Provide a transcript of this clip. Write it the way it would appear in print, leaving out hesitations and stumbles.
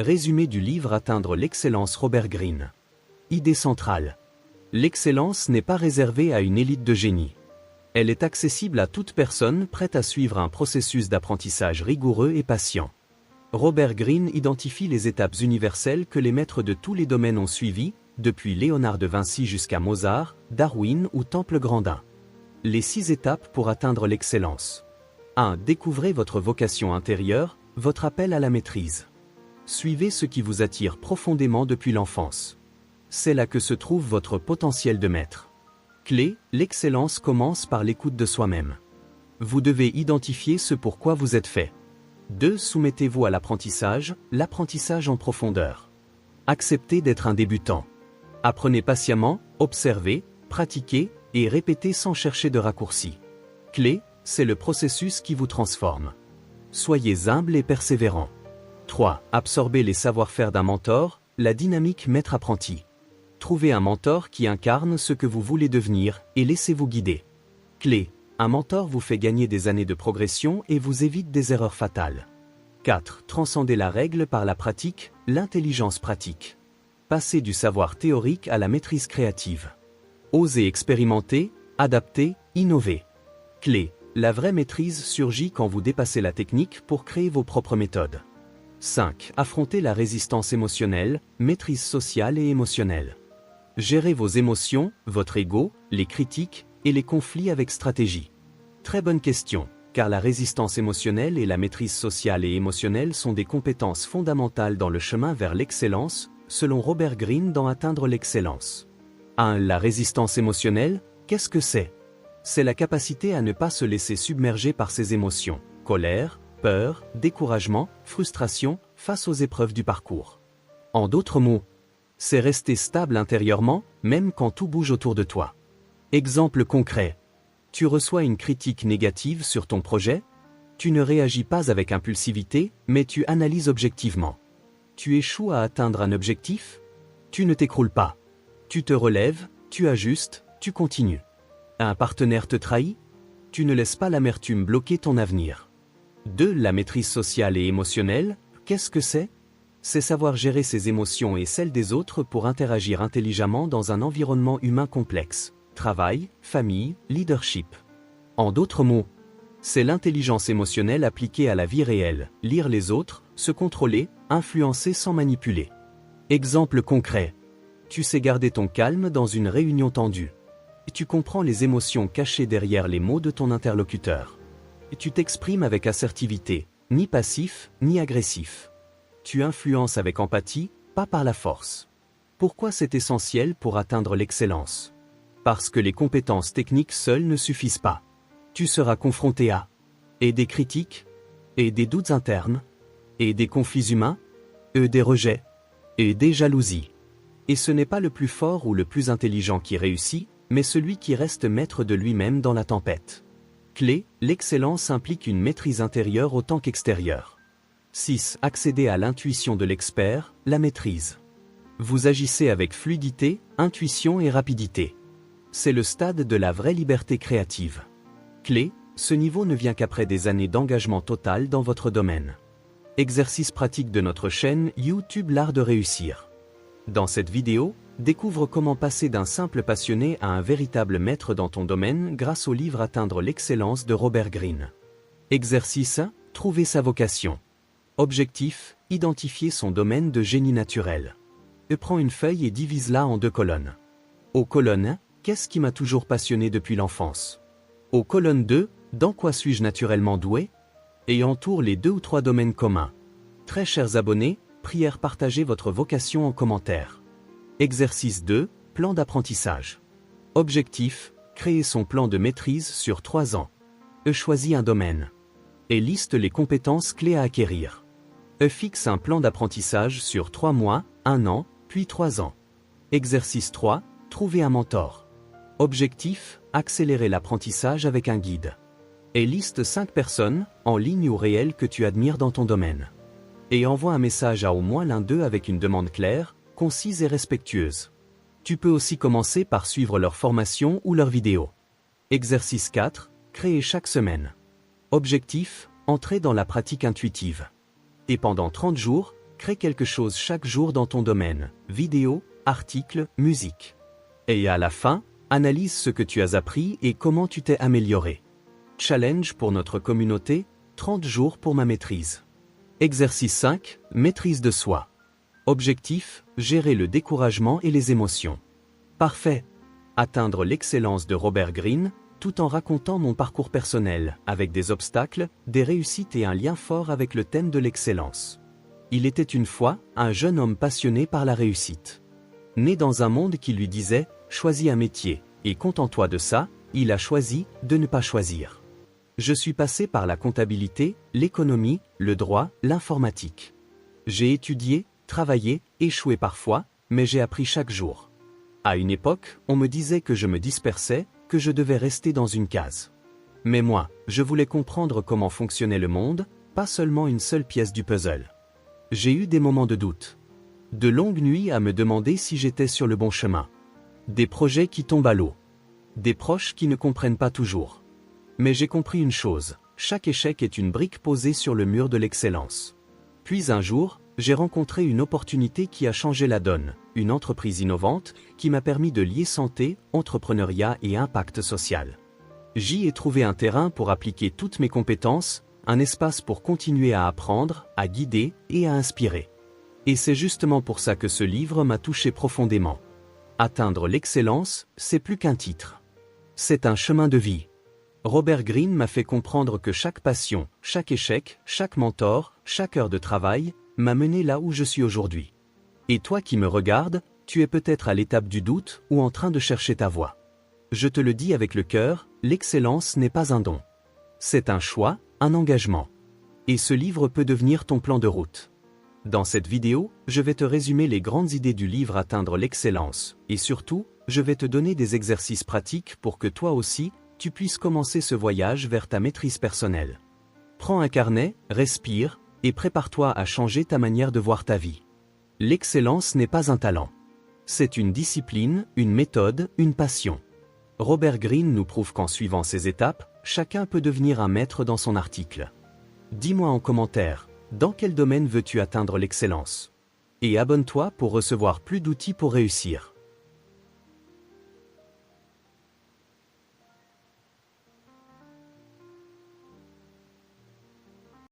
Résumé du livre Atteindre l'excellence Robert Greene. Idée centrale. L'excellence n'est pas réservée à une élite de génie. Elle est accessible à toute personne prête à suivre un processus d'apprentissage rigoureux et patient. Robert Greene identifie les étapes universelles que les maîtres de tous les domaines ont suivies, depuis Léonard de Vinci jusqu'à Mozart, Darwin ou Temple Grandin. Les 6 étapes pour atteindre l'excellence. 1. Découvrez votre vocation intérieure, votre appel à la maîtrise. Suivez ce qui vous attire profondément depuis l'enfance. C'est là que se trouve votre potentiel de maître. Clé, l'excellence commence par l'écoute de soi-même. Vous devez identifier ce pour quoi vous êtes fait. 2. Soumettez-vous à l'apprentissage en profondeur. Acceptez d'être un débutant. Apprenez patiemment, observez, pratiquez et répétez sans chercher de raccourcis. Clé, c'est le processus qui vous transforme. Soyez humble et persévérant. 3. Absorbez les savoir-faire d'un mentor, la dynamique maître-apprenti. Trouvez un mentor qui incarne ce que vous voulez devenir et laissez-vous guider. Clé. Un mentor vous fait gagner des années de progression et vous évite des erreurs fatales. 4. Transcendez la règle par la pratique, l'intelligence pratique. Passez du savoir théorique à la maîtrise créative. Osez expérimenter, adapter, innover. Clé. La vraie maîtrise surgit quand vous dépassez la technique pour créer vos propres méthodes. 5. Affrontez la résistance émotionnelle, maîtrise sociale et émotionnelle. Gérez vos émotions, votre ego, les critiques et les conflits avec stratégie. Très bonne question, car la résistance émotionnelle et la maîtrise sociale et émotionnelle sont des compétences fondamentales dans le chemin vers l'excellence, selon Robert Greene dans Atteindre l'excellence. 1. La résistance émotionnelle, qu'est-ce que c'est? C'est la capacité à ne pas se laisser submerger par ses émotions, colère, peur, découragement, frustration, face aux épreuves du parcours. En d'autres mots, c'est rester stable intérieurement, même quand tout bouge autour de toi. Exemple concret. Tu reçois une critique négative sur ton projet? Tu ne réagis pas avec impulsivité, mais tu analyses objectivement. Tu échoues à atteindre un objectif? Tu ne t'écroules pas. Tu te relèves, tu ajustes, tu continues. Un partenaire te trahit? Tu ne laisses pas l'amertume bloquer ton avenir. 2. La maîtrise sociale et émotionnelle, qu'est-ce que c'est? C'est savoir gérer ses émotions et celles des autres pour interagir intelligemment dans un environnement humain complexe. Travail, famille, leadership. En d'autres mots, c'est l'intelligence émotionnelle appliquée à la vie réelle, lire les autres, se contrôler, influencer sans manipuler. Exemple concret. Tu sais garder ton calme dans une réunion tendue. Tu comprends les émotions cachées derrière les mots de ton interlocuteur. Tu t'exprimes avec assertivité, ni passif, ni agressif. Tu influences avec empathie, pas par la force. Pourquoi c'est essentiel pour atteindre l'excellence? Parce que les compétences techniques seules ne suffisent pas. Tu seras confronté à et des critiques, et des doutes internes, et des conflits humains, et des rejets, et des jalousies. Et ce n'est pas le plus fort ou le plus intelligent qui réussit, mais celui qui reste maître de lui-même dans la tempête. Clé, l'excellence implique une maîtrise intérieure autant qu'extérieure. 6. Accéder à l'intuition de l'expert, la maîtrise. Vous agissez avec fluidité, intuition et rapidité. C'est le stade de la vraie liberté créative. Clé, ce niveau ne vient qu'après des années d'engagement total dans votre domaine. Exercice pratique de notre chaîne YouTube L'Art de Réussir. Dans cette vidéo, découvre comment passer d'un simple passionné à un véritable maître dans ton domaine grâce au livre Atteindre l'excellence de Robert Greene. Exercice 1. Trouver sa vocation. Objectif, identifier son domaine de génie naturel. Prends une feuille et divise-la en 2 colonnes. Aux colonnes 1, qu'est-ce qui m'a toujours passionné depuis l'enfance? Aux colonnes 2, dans quoi suis-je naturellement doué? Et entoure les 2 ou 3 domaines communs. Très chers abonnés, prière partagez votre vocation en commentaire. Exercice 2, plan d'apprentissage. Objectif, créer son plan de maîtrise sur 3 ans. Choisis un domaine. Et liste les compétences clés à acquérir. Fixe un plan d'apprentissage sur 3 mois, 1 an, puis 3 ans. Exercice 3, trouver un mentor. Objectif, accélérer l'apprentissage avec un guide. Et liste 5 personnes, en ligne ou réelles que tu admires dans ton domaine. Et envoie un message à au moins l'un d'eux avec une demande claire, concise et respectueuse. Tu peux aussi commencer par suivre leur formation ou leurs vidéos. Exercice 4, créer chaque semaine. Objectif, entrer dans la pratique intuitive. Et pendant 30 jours, Crée quelque chose chaque jour dans ton domaine, vidéo, article, musique. Et à la fin, analyse ce que tu as appris et comment tu t'es amélioré. Challenge pour notre communauté, 30 jours pour ma maîtrise. Exercice 5, maîtrise de soi. Objectif, gérer le découragement et les émotions. Parfait. Atteindre l'excellence de Robert Greene, tout en racontant mon parcours personnel, avec des obstacles, des réussites et un lien fort avec le thème de l'excellence. Il était une fois un jeune homme passionné par la réussite. Né dans un monde qui lui disait « choisis un métier » et « contente-toi de ça », il a choisi de ne pas choisir. Je suis passé par la comptabilité, l'économie, le droit, l'informatique. J'ai étudié, travaillé, échoué parfois, mais j'ai appris chaque jour. À une époque, on me disait que je me dispersais, que je devais rester dans une case. Mais moi, je voulais comprendre comment fonctionnait le monde, pas seulement une seule pièce du puzzle. J'ai eu des moments de doute. De longues nuits à me demander si j'étais sur le bon chemin. Des projets qui tombent à l'eau. Des proches qui ne comprennent pas toujours. Mais j'ai compris une chose, chaque échec est une brique posée sur le mur de l'excellence. Puis un jour, j'ai rencontré une opportunité qui a changé la donne, une entreprise innovante qui m'a permis de lier santé, entrepreneuriat et impact social. J'y ai trouvé un terrain pour appliquer toutes mes compétences, un espace pour continuer à apprendre, à guider et à inspirer. Et c'est justement pour ça que ce livre m'a touché profondément. Atteindre l'excellence, c'est plus qu'un titre. C'est un chemin de vie. Robert Greene m'a fait comprendre que chaque passion, chaque échec, chaque mentor, chaque heure de travail, m'a mené là où je suis aujourd'hui. Et toi qui me regardes, tu es peut-être à l'étape du doute ou en train de chercher ta voie. Je te le dis avec le cœur, l'excellence n'est pas un don. C'est un choix, un engagement. Et ce livre peut devenir ton plan de route. Dans cette vidéo, je vais te résumer les grandes idées du livre Atteindre l'excellence, et surtout, je vais te donner des exercices pratiques pour que toi aussi, tu puisses commencer ce voyage vers ta maîtrise personnelle. Prends un carnet, respire, et prépare-toi à changer ta manière de voir ta vie. L'excellence n'est pas un talent. C'est une discipline, une méthode, une passion. Robert Greene nous prouve qu'en suivant ces étapes, chacun peut devenir un maître dans son article. Dis-moi en commentaire, dans quel domaine veux-tu atteindre l'excellence? Et abonne-toi pour recevoir plus d'outils pour réussir.